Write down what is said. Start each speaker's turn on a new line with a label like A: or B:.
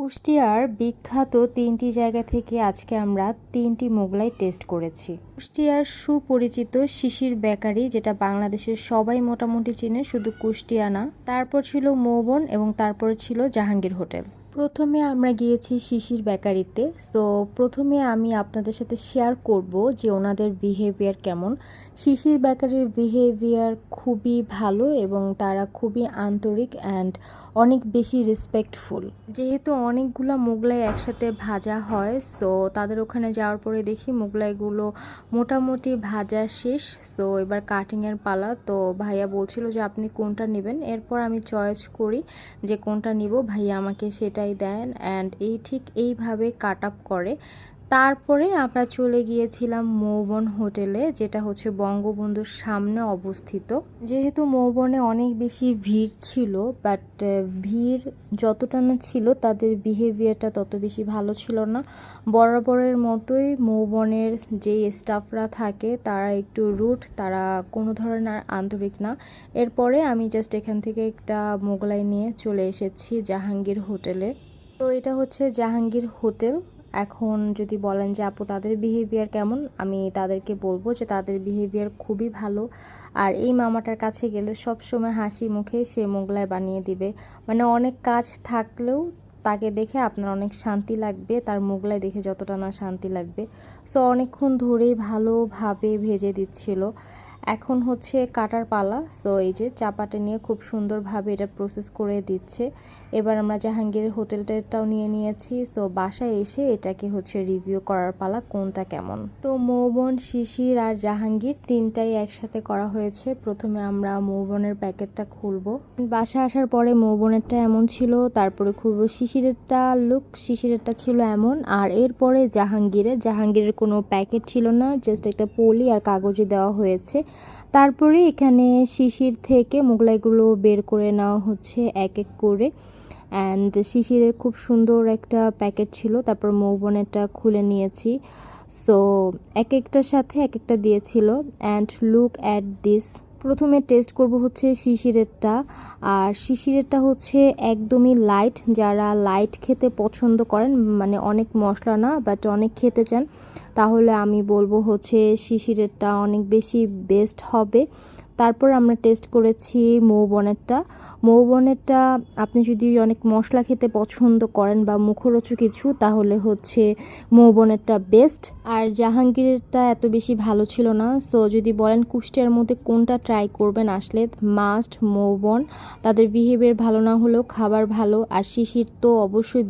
A: কুষ্টিয়ার বিখ্যাত ৩টি জায়গা থেকে আজকে আমরা ৩টি মোগলাই টেস্ট করেছি। কুষ্টিয়ার সুপরিচিত শিশির বেকারি, যেটা বাংলাদেশের সবাই মোটামুটি চেনে, শুধু কুষ্টিয়া না। তারপর ছিল মৌবন এবং তারপর ছিল জাহাঙ্গীর হোটেল। প্রথমে আমরা গিয়েছি শিশির বেকারিতে। তো প্রথমে আমি আপনাদের সাথে শেয়ার করব যে ওনাদের বিহেভিয়ার কেমন। শিশির বেকারির বিহেভিয়ার খুবই ভালো এবং তারা খুবই আন্তরিক অ্যান্ড অনেক বেশি রেসপেক্টফুল। যেহেতু অনেকগুলো মোগলাই একসাথে ভাজা হয়, সো তাদের ওখানে যাওয়ার পরে দেখি মোগলাইগুলো মোটামুটি ভাজা শেষ। সো এবার কাটিংয়ের পালা। তো ভাইয়া বলছিল যে আপনি কোনটা নেবেন। এরপর আমি চয়েস করি যে কোনটা নিব, ভাইয়া আমাকে সেটাই দেন অ্যান্ড ঠিক এইভাবে কাট আপ করে। তারপরে আমরা চলে গিয়েছিলাম মৌবন হোটেলে, যেটা হচ্ছে বঙ্গবন্ধুর সামনে অবস্থিত। যেহেতু মৌবনে অনেক বেশি ভিড় ছিল, বাট ভিড় যতটা না ছিল তাদের বিহেভিয়ারটা তত বেশি ভালো ছিল না। বরাবরের মতোই মৌবনের যে স্টাফরা থাকে তারা একটু রুড, তারা কোনো ধরনের আন্তরিক না। এরপরে আমি জাস্ট এখান থেকে একটা মোগলাই নিয়ে চলে এসেছি জাহাঙ্গীর হোটেলে। তো এটা হচ্ছে জাহাঙ্গীর হোটেল। এখন যদি বলেন যে আপু তাদের বিহেভিয়ার কেমন, আমি তাদেরকে বলবো যে তাদের বিহেভিয়ার খুবই ভালো। আর এই মামাটার কাছে গেলে সব সময় হাসি মুখে সে মোগলাই বানিয়ে দিবে। মানে অনেক কাজ থাকলেও তাকে দেখে আপনার অনেক শান্তি লাগবে, তার মোগলাই দেখে যতটা না শান্তি লাগবে। সো অনেকক্ষণ ধরেই ভালোভাবে ভেজে দিচ্ছিল। এখন হচ্ছে কাটার পালা। সো এই যে চাপাটা নিয়ে খুব সুন্দরভাবে এটা প্রসেস করে দিচ্ছে। এবার আমরা জাহাঙ্গীর হোটেলটাও নিয়ে নিয়েছি। সো বাসায় এসে এটাকে হচ্ছে রিভিউ করার পালা কোনটা কেমন। তো মৌবন, শিশির আর জাহাঙ্গীর তিনটাই একসাথে করা হয়েছে। প্রথমে আমরা মৌবনের প্যাকেটটা খুলবো। বাসা আসার পরে মৌবনেরটা এমন ছিল, তারপরে খুলবো শিশিরেরটা। শিশিরেরটা ছিল এমন। আর এরপরে জাহাঙ্গীরের কোনো প্যাকেট ছিল না, জাস্ট একটা পলি আর কাগজে দেওয়া হয়েছে। তারপরে এখানে শিশির থেকে মোগলাইগুলো বের করে নেওয়া হচ্ছে এক এক করে। অ্যান্ড শিশিরের খুব সুন্দর একটা প্যাকেট ছিল, তারপর মৌবনেরটা খুলে নিয়েছি। সো এক একটার সাথে এক একটা দিয়েছিল। And look at this. প্রথমে টেস্ট করব হচ্ছে শিশিরেরটা। আর শিশিরেরটা হচ্ছে একদমই লাইট। যারা লাইট খেতে পছন্দ করেন, মানে অনেক মশলা না বাট অনেক খেতে চান, তাহলে আমি বলবো হচ্ছে শিশিরেরটা অনেক বেশি বেস্ট হবে। তারপর আমরা টেস্ট করেছি মৌবনেরটা আপনি যদি অনেক মশলা খেতে পছন্দ করেন বা মুখরোচক কিছু, তাহলে হচ্ছে মৌবনেরটা বেস্ট। আর জাহাঙ্গীরেরটা এত বেশি ভালো ছিল না। সো যদি বলেন কুষ্টিয়ার মধ্যে কোনটা ট্রাই করবেন, আসলে মাস্ট মৌবন। তাদের বিহেভিয়ার ভালো না হলেও খাবার ভালো। আর শিশির তো অবশ্যই